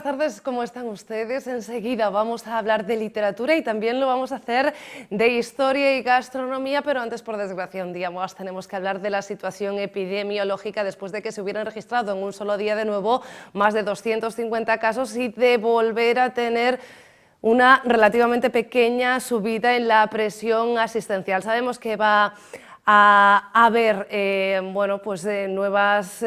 tardes, ¿cómo están ustedes? Enseguida vamos a hablar de literatura y también lo vamos a hacer de historia y gastronomía, pero antes, por desgracia, un día más tenemos que hablar de la situación epidemiológica después de que se hubieran registrado en un solo día de nuevo más de 250 casos y de volver a tener una relativamente pequeña subida en la presión asistencial. Sabemos que va a haber nuevas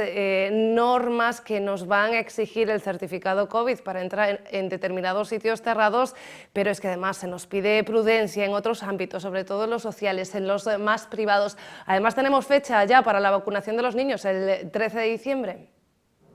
normas que nos van a exigir el certificado COVID para entrar en determinados sitios cerrados, pero es que además se nos pide prudencia en otros ámbitos, sobre todo en los sociales, en los más privados. Además tenemos fecha ya para la vacunación de los niños, el 13 de diciembre.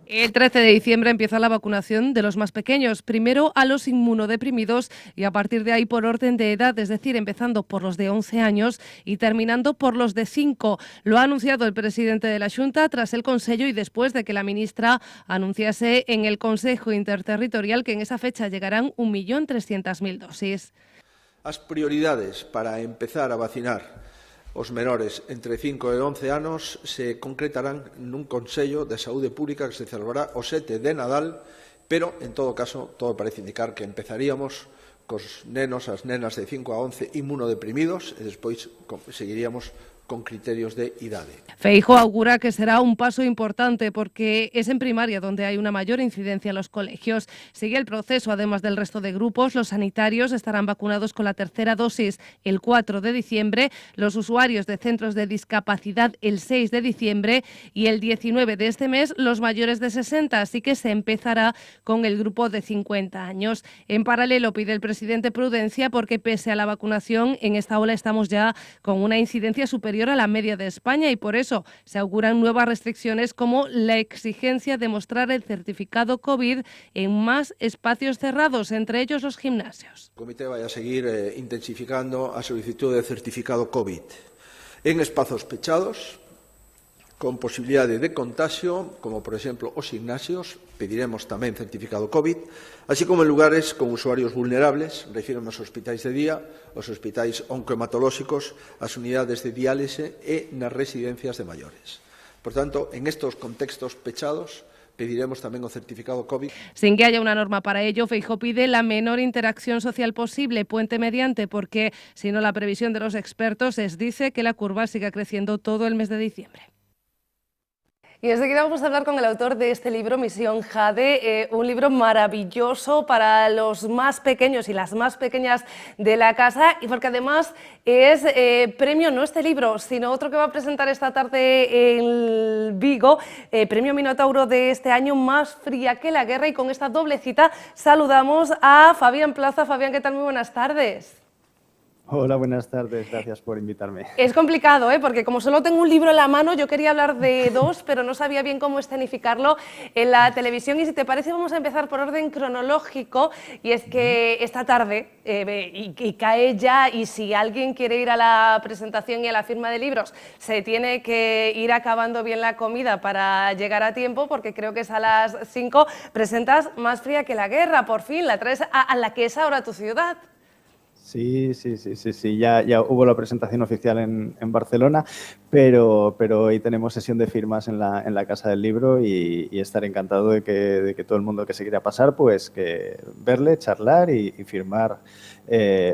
El 13 de diciembre empieza la vacunación de los más pequeños, primero a los inmunodeprimidos y a partir de ahí por orden de edad, es decir, empezando por los de 11 años y terminando por los de 5. Lo ha anunciado el presidente de la Xunta tras el Consello y después de que la ministra anunciase en el Consejo Interterritorial que en esa fecha llegarán 1.300.000 dosis. As prioridades para empezar a vacinar os menores entre 5 e 11 anos se concretarán nun Consello de Saúde Pública que se celebrará o 7 de Nadal, pero, en todo caso, todo parece indicar que empezaríamos cos nenos, as nenas de 5 a 11 inmunodeprimidos e despois seguiríamos con criterios de idade. Feijóo augura que será un paso importante porque es en primaria donde hay una mayor incidencia en los colegios. Sigue el proceso, además del resto de grupos. Los sanitarios estarán vacunados con la tercera dosis el 4 de diciembre, los usuarios de centros de discapacidad el 6 de diciembre y el 19 de este mes los mayores de 60, así que se empezará con el grupo de 50 años. En paralelo pide el presidente prudencia porque pese a la vacunación en esta ola estamos ya con una incidencia superior a la media de España y por eso se auguran nuevas restricciones como la exigencia de mostrar el certificado COVID en más espacios cerrados, entre ellos los gimnasios. O comité vai a seguir intensificando a solicitud de certificado COVID en espazos pechados con posibilidade de contagio, como por exemplo os gimnasios, pediremos tamén certificado COVID, así como en lugares con usuarios vulnerables, refírome aos hospitais de día, aos hospitais oncohematolóxicos, as unidades de diálise e nas residencias de maiores. Por tanto, en estos contextos pechados, pediremos tamén o certificado COVID. Sin que haya una norma para ello, Feijóo pide la menor interacción social posible, puente mediante, porque si no la previsión de los expertos dice que la curva siga creciendo todo el mes de diciembre. Y enseguida vamos a hablar con el autor de este libro, Misión Jade, un libro maravilloso para los más pequeños y las más pequeñas de la casa, y porque además es premio, no este libro, sino otro que va a presentar esta tarde en Vigo, premio Minotauro de este año, Más fría que la guerra, y con esta doble cita saludamos a Fabián Plaza. Fabián, ¿qué tal? Muy buenas tardes. Hola, buenas tardes, gracias por invitarme. Es complicado, porque como solo tengo un libro en la mano, yo quería hablar de dos, pero no sabía bien cómo escenificarlo en la televisión. Y si te parece, vamos a empezar por orden cronológico, y es que esta tarde, y cae ya, y si alguien quiere ir a la presentación y a la firma de libros, se tiene que ir acabando bien la comida para llegar a tiempo, porque creo que es a las 5, presentas Más fría que la guerra, por fin, la traes a la que es ahora tu ciudad. Sí, ya hubo la presentación oficial en Barcelona, pero hoy tenemos sesión de firmas en la Casa del Libro y estar encantado de que todo el mundo que se quiera pasar, pues que verle, charlar y firmar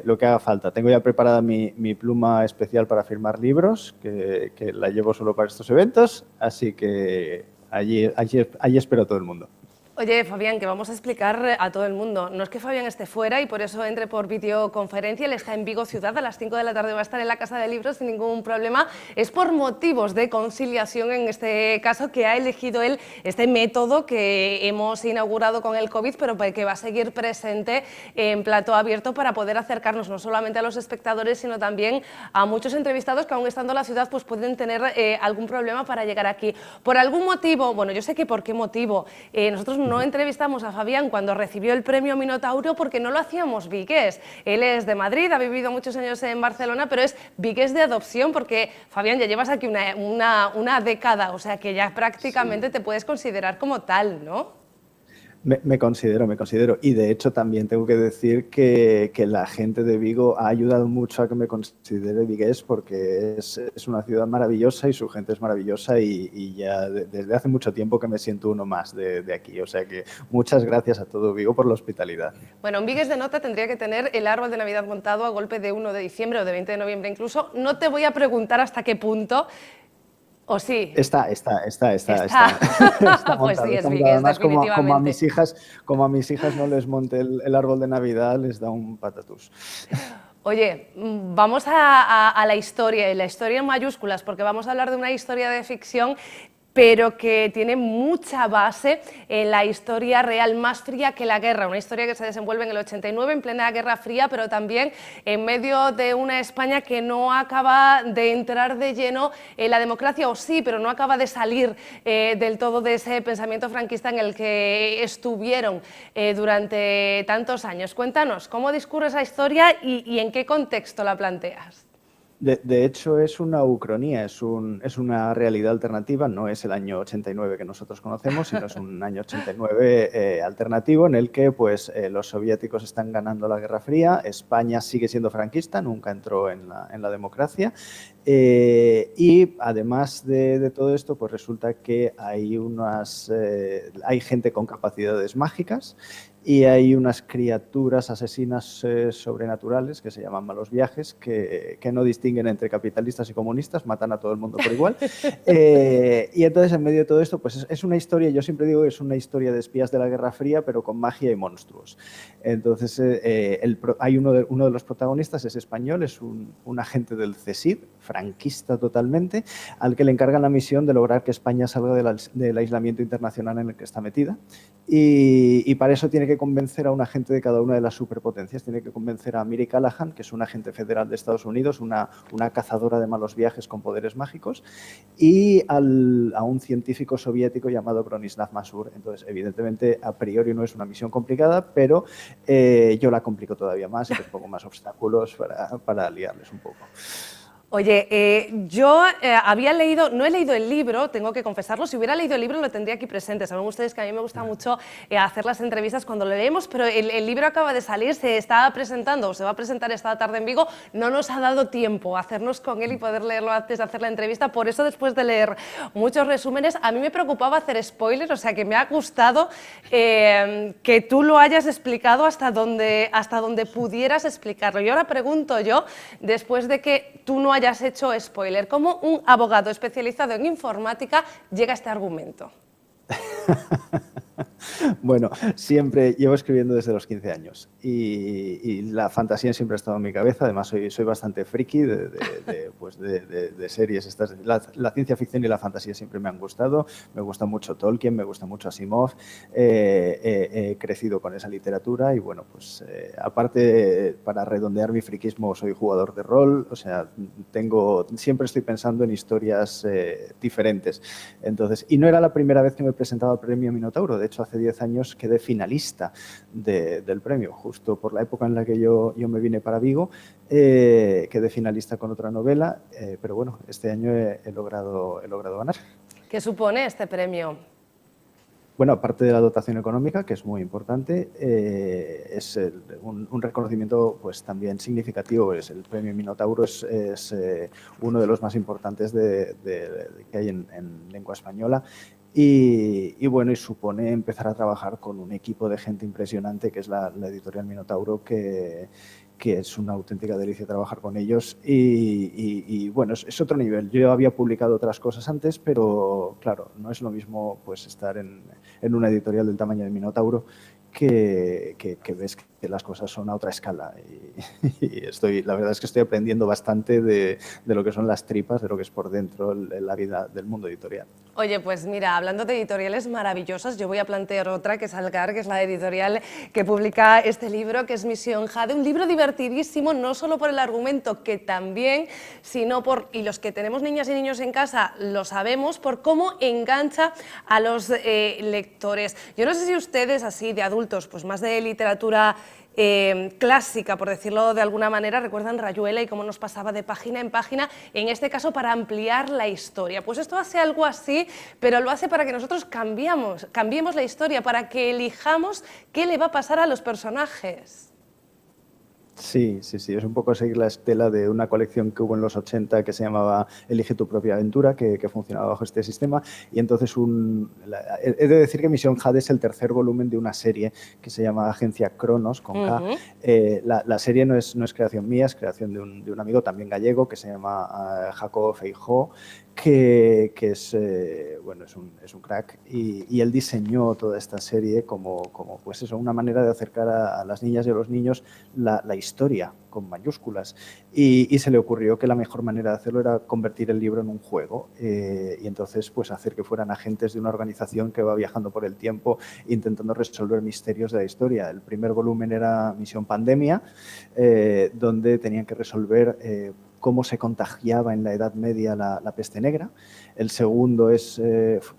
lo que haga falta. Tengo ya preparada mi pluma especial para firmar libros, que la llevo solo para estos eventos, así que allí espero a todo el mundo. Oye, Fabián, que vamos a explicar a todo el mundo. No es que Fabián esté fuera y por eso entre por videoconferencia. Él está en Vigo Ciudad, a las 5 de la tarde va a estar en la Casa de Libros sin ningún problema. Es por motivos de conciliación, en este caso, que ha elegido él este método que hemos inaugurado con el COVID, pero que va a seguir presente en plató abierto para poder acercarnos no solamente a los espectadores, sino también a muchos entrevistados que, aún estando en la ciudad, pues pueden tener algún problema para llegar aquí. Por algún motivo, bueno, yo sé que por qué motivo, nosotros no entrevistamos a Fabián cuando recibió el premio Minotauro porque no lo hacíamos vigués. Él es de Madrid, ha vivido muchos años en Barcelona, pero es vigués de adopción porque, Fabián, ya llevas aquí una década, o sea que ya prácticamente te puedes considerar como tal, ¿no? Me considero. Y de hecho también tengo que decir que la gente de Vigo ha ayudado mucho a que me considere vigués, porque es una ciudad maravillosa y su gente es maravillosa, y ya desde hace mucho tiempo que me siento uno más de aquí. O sea que muchas gracias a todo Vigo por la hospitalidad. Bueno, un vigués de nota tendría que tener el árbol de Navidad montado a golpe de 1 de diciembre o de 20 de noviembre incluso. No te voy a preguntar hasta qué punto. ¿O sí? Está Pues montado, sí, es está montado. vigués, Además, como a mis hijas no les monte el árbol de Navidad, les da un patatús. Oye, vamos a la historia, y la historia en mayúsculas, porque vamos a hablar de una historia de ficción, pero que tiene mucha base en la historia real, más fría que la guerra, una historia que se desenvuelve en el 89, en plena Guerra Fría, pero también en medio de una España que no acaba de entrar de lleno en la democracia, o sí, pero no acaba de salir del todo de ese pensamiento franquista en el que estuvieron durante tantos años. Cuéntanos, ¿cómo discurre esa historia y en qué contexto la planteas? De hecho, es una ucronía, es una realidad alternativa, no es el año 89 que nosotros conocemos, sino es un año 89 alternativo en el que pues, los soviéticos están ganando la Guerra Fría, España sigue siendo franquista, nunca entró en la democracia, y además de todo esto, pues resulta que hay gente con capacidades mágicas, y hay unas criaturas asesinas sobrenaturales que se llaman malos viajes, que no distinguen entre capitalistas y comunistas, matan a todo el mundo por igual. Y entonces, en medio de todo esto, pues es una historia, yo siempre digo que es una historia de espías de la Guerra Fría, pero con magia y monstruos. Entonces, hay uno de los protagonistas, es español, es un agente del CSID, franquista totalmente, al que le encargan la misión de lograr que España salga del aislamiento internacional en el que está metida. Y para eso tiene que convencer a un agente de cada una de las superpotencias. Tiene que convencer a Miri Callahan, que es un agente federal de Estados Unidos, una cazadora de malos viajes con poderes mágicos, y a un científico soviético llamado Bronislav Masur. Entonces, evidentemente, a priori no es una misión complicada, pero yo la complico todavía más y les pongo más obstáculos para liarles un poco. Oye, yo había leído, no he leído el libro, tengo que confesarlo, si hubiera leído el libro lo tendría aquí presente. Saben ustedes que a mí me gusta mucho hacer las entrevistas cuando lo leemos, pero el libro acaba de salir, se estaba presentando, o se va a presentar esta tarde en Vigo, no nos ha dado tiempo a hacernos con él y poder leerlo antes de hacer la entrevista, por eso después de leer muchos resúmenes, a mí me preocupaba hacer spoilers, o sea que me ha gustado que tú lo hayas explicado hasta donde pudieras explicarlo. Y ahora pregunto yo, después de que tú no hayas hecho spoiler, ¿cómo un abogado especializado en informática llega a este argumento? Bueno, siempre llevo escribiendo desde los 15 años y la fantasía siempre ha estado en mi cabeza. Además, soy bastante friki de series. La ciencia ficción y la fantasía siempre me han gustado. Me gusta mucho Tolkien, me gusta mucho Asimov. He crecido con esa literatura y, bueno, pues aparte, para redondear mi friquismo, soy jugador de rol. O sea, siempre estoy pensando en historias diferentes. Entonces, y no era la primera vez que me presentaba al premio Minotauro. De hecho, hace 10 años quedé finalista del premio, justo por la época en la que yo me vine para Vigo, quedé finalista con otra novela, pero bueno, este año he logrado ganar. ¿Qué supone este premio? Bueno, aparte de la dotación económica, que es muy importante, es un reconocimiento pues también significativo. El premio Minotauro es uno de los más importantes que hay en lengua española. Y bueno, y supone empezar a trabajar con un equipo de gente impresionante, que es la editorial Minotauro, que es una auténtica delicia trabajar con ellos. Y bueno, es otro nivel. Yo había publicado otras cosas antes, pero claro, no es lo mismo pues estar en una editorial del tamaño de Minotauro, que ves que las cosas son a otra escala. Y la verdad es que estoy aprendiendo bastante de lo que son las tripas, de lo que es por dentro la vida del mundo editorial. Oye, pues mira, hablando de editoriales maravillosas, yo voy a plantear otra, que es Algar, que es la editorial que publica este libro, que es Misión Jade, un libro divertidísimo, no solo por el argumento, que también, sino y los que tenemos niñas y niños en casa lo sabemos, por cómo engancha a los lectores. Yo no sé si ustedes, así de adultos, adultos, pues más de literatura clásica, por decirlo de alguna manera, recuerdan Rayuela y cómo nos pasaba de página en página, en este caso para ampliar la historia. Pues esto hace algo así, pero lo hace para que nosotros cambiemos la historia, para que elijamos qué le va a pasar a los personajes. Sí, sí, sí, es un poco seguir la estela de una colección que hubo en los 80 que se llamaba Elige tu propia aventura, que funcionaba bajo este sistema, y entonces he de decir que Misión Jade es el tercer volumen de una serie que se llama Agencia Cronos, con K. La serie no es creación mía, es creación de un amigo también gallego que se llama Jacobo Feijó, que es, bueno, es un crack, y él diseñó toda esta serie como pues eso, una manera de acercar a las niñas y a los niños la historia con mayúsculas, y se le ocurrió que la mejor manera de hacerlo era convertir el libro en un juego, y entonces pues hacer que fueran agentes de una organización que va viajando por el tiempo intentando resolver misterios de la historia. El primer volumen era Misión Pandemia, donde tenían que resolver cómo se contagiaba en la Edad Media la peste negra. El segundo es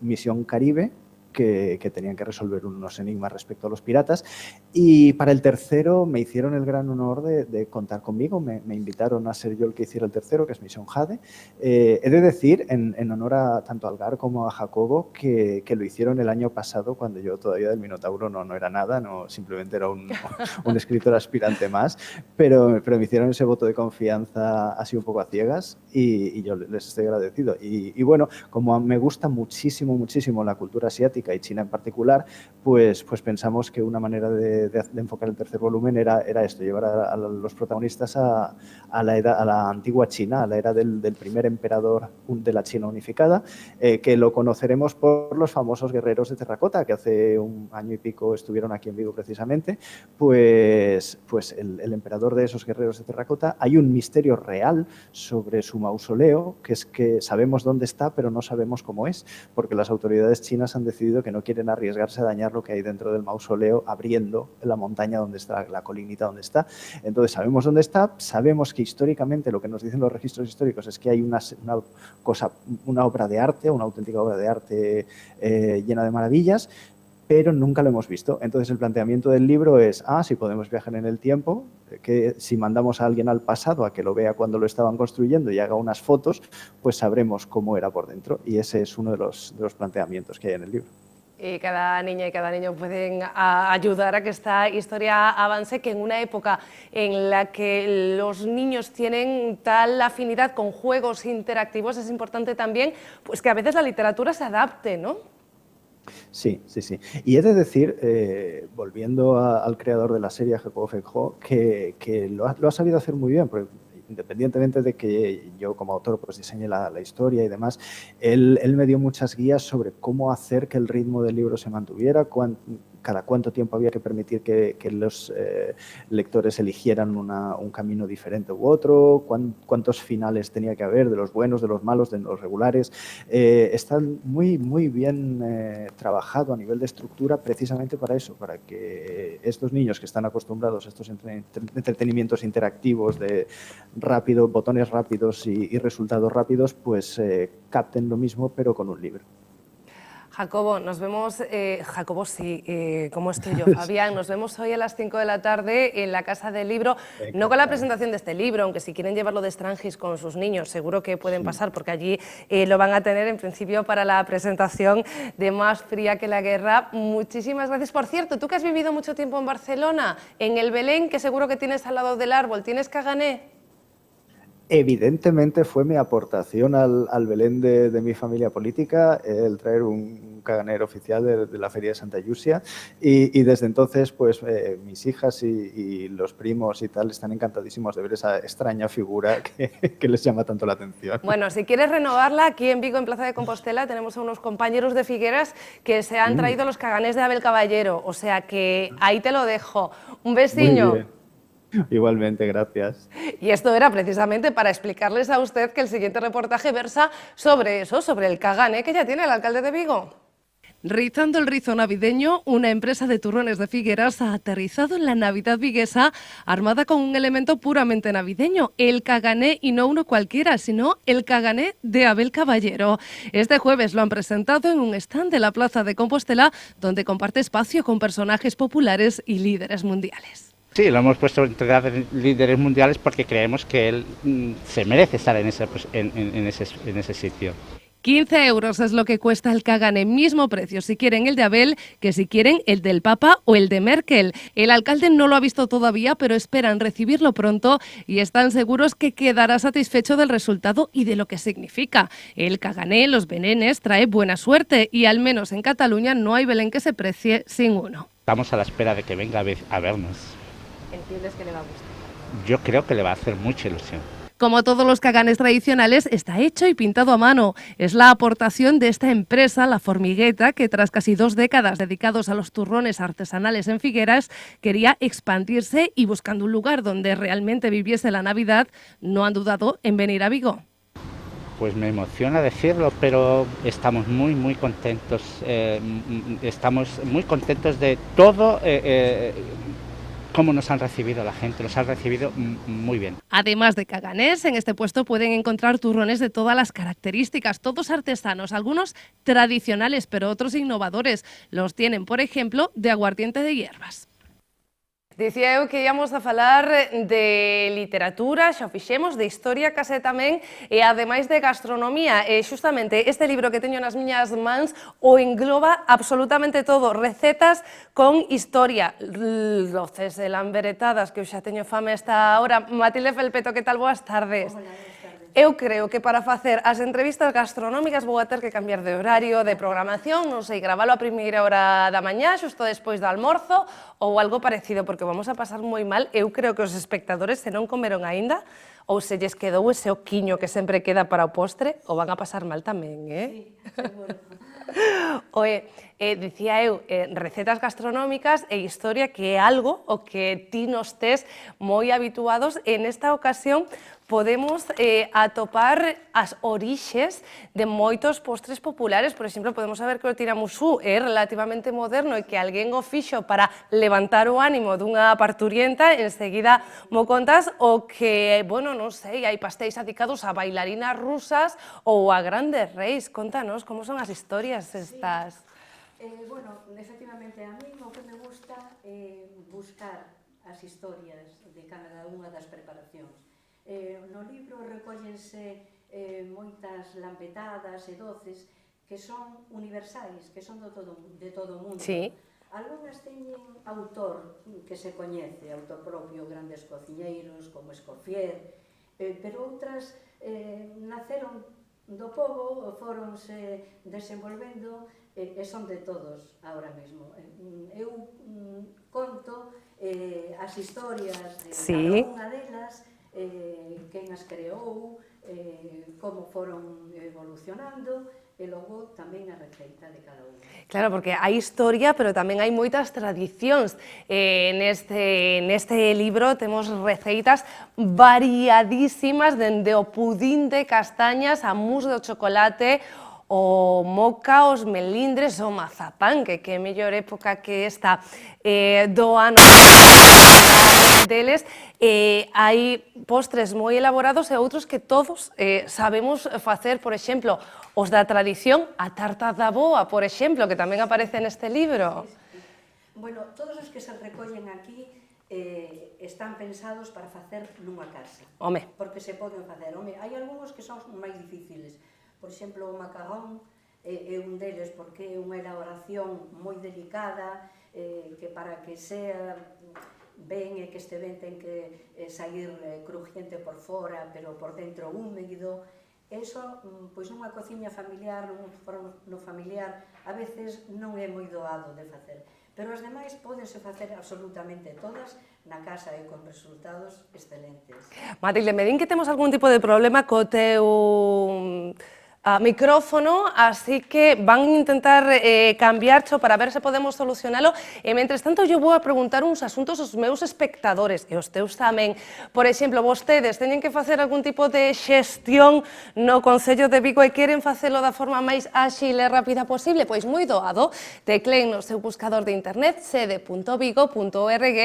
Misión Caribe, que tenían que resolver unos enigmas respecto a los piratas. Y para el tercero me hicieron el gran honor de contar conmigo, me invitaron a ser yo el que hiciera el tercero, que es Misión Jade. He de decir, en honor tanto a Algar como a Jacobo, que lo hicieron el año pasado, cuando yo todavía del Minotauro no era nada, simplemente era un escritor aspirante más, pero me hicieron ese voto de confianza así un poco a ciegas, y yo les estoy agradecido. Y bueno, como me gusta muchísimo, muchísimo la cultura asiática, y China en particular, pues pensamos que una manera de enfocar el tercer volumen era esto, llevar a los protagonistas a la antigua China, a la era del primer emperador de la China unificada, que lo conoceremos por los famosos guerreros de terracota, que hace un año y pico estuvieron aquí en Vigo precisamente. Pues el emperador de esos guerreros de terracota, hay un misterio real sobre su mausoleo, que es que sabemos dónde está, pero no sabemos cómo es, porque las autoridades chinas han decidido que no quieren arriesgarse a dañar lo que hay dentro del mausoleo abriendo la montaña donde está, la colinita donde está. Entonces sabemos dónde está, sabemos que históricamente lo que nos dicen los registros históricos es que hay una obra de arte, una auténtica obra de arte llena de maravillas, pero nunca lo hemos visto. Entonces el planteamiento del libro es, si podemos viajar en el tiempo, que si mandamos a alguien al pasado a que lo vea cuando lo estaban construyendo y haga unas fotos, pues sabremos cómo era por dentro, y ese es uno de los planteamientos que hay en el libro. Y cada niña y cada niño pueden ayudar a que esta historia avance, que en una época en la que los niños tienen tal afinidad con juegos interactivos, es importante también pues que a veces la literatura se adapte, ¿no? Sí, sí, sí. Y he de decir, volviendo al creador de la serie, Jacobo Feijó, que lo ha sabido hacer muy bien, porque independientemente de que yo como autor pues diseñe la historia y demás, él me dio muchas guías sobre cómo hacer que el ritmo del libro se mantuviera, cada cuánto tiempo había que permitir que los lectores eligieran un camino diferente u otro, cuántos finales tenía que haber, de los buenos, de los malos, de los regulares. Está muy, muy bien trabajado a nivel de estructura precisamente para eso, para que estos niños que están acostumbrados a estos entretenimientos interactivos de rápido, botones rápidos y resultados rápidos, pues capten lo mismo pero con un libro. Jacobo, nos vemos, Jacobo sí, ¿cómo estoy yo? Fabián, nos vemos hoy a las 5 de la tarde en la Casa del Libro, no con la presentación de este libro, aunque si quieren llevarlo de Strangis con sus niños, seguro que pueden pasar, porque allí lo van a tener en principio para la presentación de Más fría que la guerra. Muchísimas gracias. Por cierto, tú que has vivido mucho tiempo en Barcelona, en el Belén, que seguro que tienes al lado del árbol, ¿tienes cagané? Evidentemente fue mi aportación al Belén de mi familia política el traer un caganer oficial de la Feria de Santa Llúcia, y desde entonces pues mis hijas y los primos y tal están encantadísimos de ver esa extraña figura que les llama tanto la atención. Bueno, si quieres renovarla, aquí en Vigo, en Plaza de Compostela, tenemos a unos compañeros de Figueras que se han traído los caganés de Abel Caballero, o sea que ahí te lo dejo. Un besiño. Muy bien. Igualmente, gracias. Y esto era precisamente para explicarles a usted que el siguiente reportaje versa sobre eso, sobre el cagané que ya tiene el alcalde de Vigo. Rizando el rizo navideño, una empresa de turrones de Figueras ha aterrizado en la Navidad viguesa armada con un elemento puramente navideño, el cagané, y no uno cualquiera, sino el cagané de Abel Caballero. Este jueves lo han presentado en un stand de la Plaza de Compostela, donde comparte espacio con personajes populares y líderes mundiales. Sí, lo hemos puesto entre líderes mundiales porque creemos que él se merece estar en ese sitio. 15 euros es lo que cuesta el cagané, mismo precio si quieren el de Abel que si quieren el del Papa o el de Merkel. El alcalde no lo ha visto todavía, pero esperan recibirlo pronto y están seguros que quedará satisfecho del resultado y de lo que significa. El cagané, los benenes, trae buena suerte y al menos en Cataluña no hay Belén que se precie sin uno. Estamos a la espera de que venga a vernos. ¿Entiendes que le va a gustar? Yo creo que le va a hacer mucha ilusión. Como todos los caganes tradicionales, está hecho y pintado a mano. Es la aportación de esta empresa, La Formigueta, que tras casi 2 décadas dedicados a los turrones artesanales en Figueras, quería expandirse y buscando un lugar donde realmente viviese la Navidad, no han dudado en venir a Vigo. Pues me emociona decirlo, pero estamos muy contentos. Estamos muy contentos de todo. Cómo nos han recibido la gente, nos han recibido muy bien. Además de caganés, en este puesto pueden encontrar turrones de todas las características, todos artesanos, algunos tradicionales, pero otros innovadores. Los tienen, por ejemplo, de aguardiente de hierbas. Dicía eu que íamos a falar de literatura, xa o fixemos, de historia case tamén, e ademais de gastronomía. E xustamente este libro que teño nas miñas mans o engloba absolutamente todo, recetas con historia, loces lamberetadas, que eu xa teño fame a esta hora. Matilde Felpeto, que tal? Boas tardes. Hola, boas tardes. Eu creo que para facer as entrevistas gastronómicas vou a ter que cambiar de horario, de programación, non sei, gravalo a primeira hora da mañá, xusto despois do almorzo, ou algo parecido, porque vamos a pasar moi mal. Eu creo que os espectadores, se non comeron aínda, ou se lles quedou ese oquiño que sempre queda para o postre, o van a pasar mal tamén, Sí, seguro. Oe, dicía eu, recetas gastronómicas e historia, que é algo o que ti nos tes moi habituados. En esta ocasión podemos atopar as orixes de moitos postres populares. Por exemplo, podemos saber que o tiramisú é relativamente moderno e que alguén o fixo para levantar o ánimo dunha parturienta. Enseguida mo contas o que, bueno, non sei, hai pastéis adicados a bailarinas rusas ou a grandes reis. Contanos como son as historias estas. Bueno, efectivamente, a mí o que me gusta é buscar as historias de cada unha das preparacións. No libro recóllense moitas lampetadas e doces que son universais, que son de todo o mundo. Sí. Algúnas teñen autor que se coñece, autor propio, grandes cociñeiros como Escoffier, pero outras naceron do pobo, foronse desenvolvendo e son de todos ahora mesmo. Eu conto as historias de cada unha delas, quen as creou, como foron evolucionando, e logo tamén a receita de cada unha. Claro, porque hai historia, pero tamén hai moitas tradicións. Neste libro temos receitas variadísimas, dende o pudín de castañas, a mousse de chocolate, o moca, os melindres, o mazapán, que é mellor época que esta do ano deles. Hai postres moi elaborados e outros que todos sabemos facer. Por exemplo, os da tradición, a tarta da boa, por exemplo, que tamén aparece neste libro. Bueno, todos os que se recollen aquí están pensados para facer nunha casa. Home. Porque se poden facer. Home, hai algúns que son máis difíciles. Por exemplo, o macarrón é un deles porque é unha elaboración moi delicada, que para que sea ben e que este ben ten que sair crujiente por fora, pero por dentro húmedo. Eso, pois nunha cociña familiar, nun forno familiar, a veces non é moi doado de facer. Pero as demais pódense facer absolutamente todas na casa e con resultados excelentes. Matilde, me din que temos algún tipo de problema co teu micrófono, así que van a intentar cambiarcho para ver se podemos solucionalo. E, mentres tanto, eu vou a preguntar uns asuntos aos meus espectadores e os teus tamén. Por exemplo, vostedes teñen que facer algún tipo de xestión no Concello de Vigo e queren facelo da forma máis áxil e rápida posible? Pois moi doado, tecleen no seu buscador de internet sede.vigo.org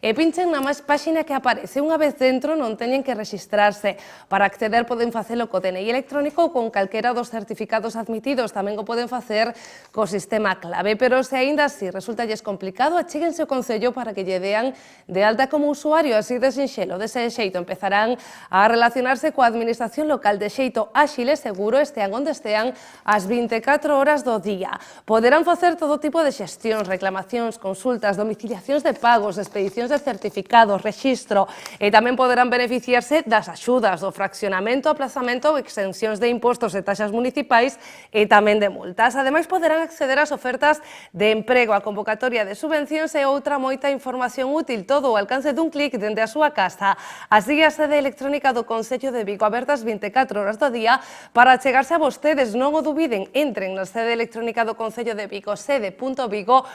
e pinchen na máis páxina que aparece. Unha vez dentro non teñen que registrarse. Para acceder poden facelo co DNI electrónico ou con calquera dos certificados admitidos. Tamén o poden facer co sistema clave, pero se aínda así resultalles complicado, achéguense ao Concello para que lle dean de alta como usuario, así de sinxelo. Dese xeito empezarán a relacionarse coa administración local de xeito áxil e seguro, estean onde estean, ás 24 horas do día. Poderán facer todo tipo de xestións, reclamacións, consultas, domiciliacións de pagos, expedicións de certificados, rexistro, e tamén poderán beneficiarse das axudas, do fraccionamento, aplazamento ou exencións de impostos e taxas municipais e tamén de multas. Ademais, poderán acceder ás ofertas de emprego, a convocatoria de subvencións e outra moita información útil, todo ao alcance dun clic dende a súa casa. Así, a sede electrónica do Concello de Vigo, abertas 24 horas do día para chegarse a vostedes. Non o dubiden, entren na sede electrónica do Concello de Vigo, sede.vigo.org.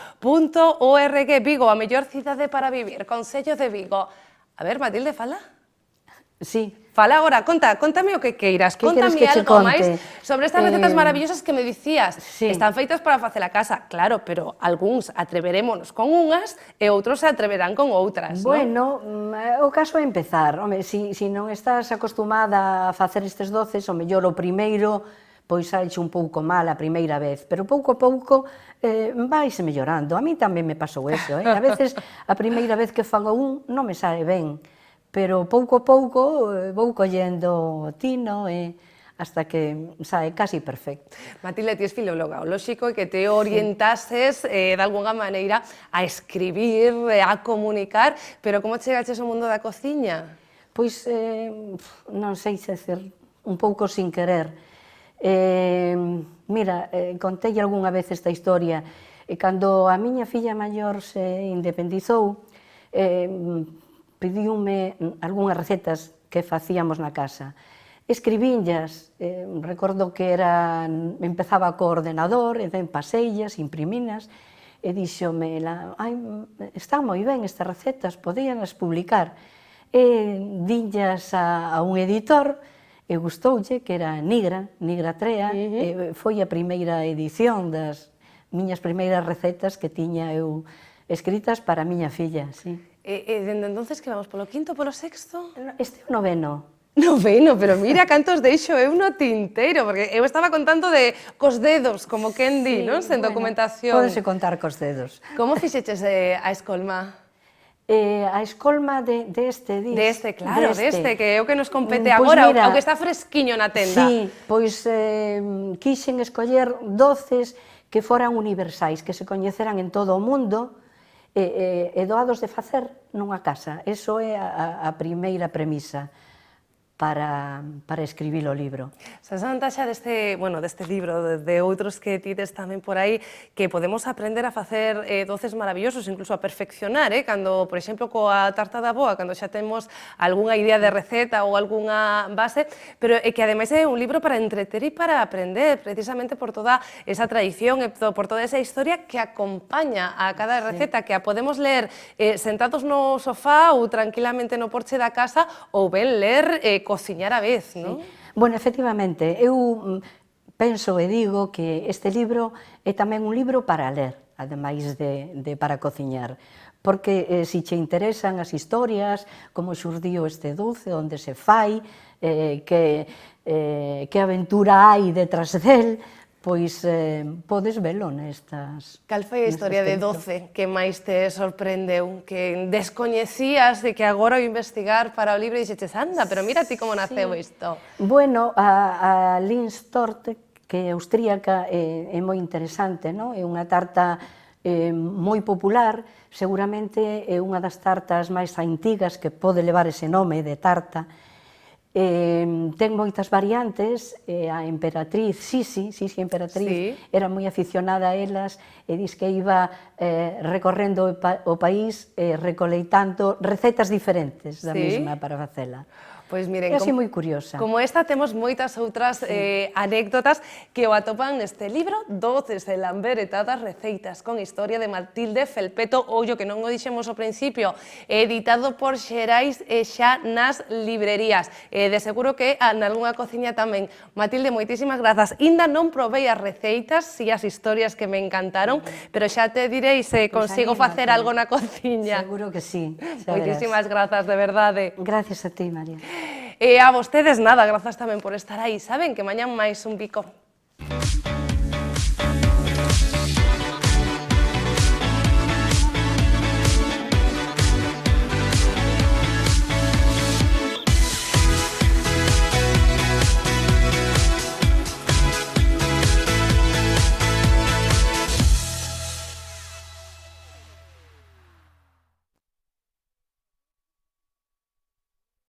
Vigo, a mellor cidade para vivir. Concello de Vigo. A ver, Matilde, fala. Sí. Fala agora, contame o que queiras, Que queres contame que che algo conte? máis sobre estas recetas maravillosas que me dicías. Sí. Están feitas para facer a casa, claro, pero algúns atreverémonos con unhas e outros se atreverán con outras, non? Bueno, o caso é empezar. Home, se non estás acostumada a facer estes doces, o mellor o primeiro pois saiche un pouco mal a primeira vez, pero pouco a pouco vaise mellorando. A mí tamén me pasou eso, A veces a primeira vez que fago un non me sae ben, pero pouco a pouco vou collendo tino e hasta que sae casi perfecto. Matilde, ti es filóloga, o lóxico é que te orientases de alguna maneira a escribir, a comunicar, pero como chegaches ao mundo da cociña? Pois non sei se dicer, un pouco sin querer. Mira, contei algunha vez esta historia, cando a miña filla maior se independizou, pediume algunhas recetas que facíamos na casa. Escribínllas, recordo que empezaba co ordenador, e ben paseillas, imprimínas, e díxome, están moi ben estas recetas, podíanlas publicar. E dinllas a un editor, e gustoulle, que era Nigra Trea, e foi a primeira edición das miñas primeiras recetas que tiña eu escritas para a miña filla, sí. E dende entonces que vamos polo quinto, polo sexto? Este é o noveno. Noveno, pero mira cantos deixo eu no tinteiro, porque eu estaba contando de cos dedos, como quen di, non? Sen documentación. Pódese contar cos dedos. Como fixeches a escolma? A escolma deste, dis. Deste, claro, deste, que é o que nos compete Pois agora, mira, o que está fresquiño na tenda. Sí, pois quixen escoller doces que foran universais, que se coñeceran en todo o mundo, e doados de facer nunha casa. Eso é a primeira premisa para escribir o libro. Sabes a vantaxa deste libro, de outros que tides tamén por aí, que podemos aprender a facer doces maravillosos, incluso a perfeccionar, cando, por exemplo, coa tarta da boa, cando xa temos algunha idea de receta ou algunha base, pero que ademais é un libro para entreter e para aprender, precisamente por toda esa tradición e por toda esa historia que acompaña a cada receta, que a podemos ler sentados no sofá ou tranquilamente no porche da casa, ou ben ler cociñar a vez, non? Bueno, efectivamente, eu penso e digo que este libro é tamén un libro para ler, ademais de para cociñar, porque se che interesan as historias, como xurdiu este dulce, onde se fai, que aventura hai detrás del, pois podes velo nestas... Cal foi a historia de doce que máis te sorprendeu, que descoñecías e que agora ao investigar para o libro dixeches, anda, pero mira ti como naceu isto. Bueno, a Linz Torte, que é austríaca, é moi interesante, non? É unha tarta moi popular, seguramente é unha das tartas máis antigas que pode levar ese nome de tarta. Ten moitas variantes, a emperatriz, Sisi Emperatriz, era moi aficionada a elas e dis que iba recorrendo o país recoleitando recetas diferentes da mesma para facela. Pois miren, É así moi curiosa. como esta temos moitas outras anécdotas que o atopan neste libro, Doces e lamberetadas receitas con historia de Matilde Felpeto, ollo que non o dixemos ao principio, editado por Xerais e xa nas librerías. De seguro que nalgúna cociña tamén. Matilde, moitísimas grazas. Inda non provei as receitas, si as historias que me encantaron, pero xa te direi se consigo facer algo na cociña. Seguro que sí. Moitísimas grazas, de verdade. Gracias a ti, María. E a vostedes nada, grazas tamén por estar aí. Saben que mañán máis un bico.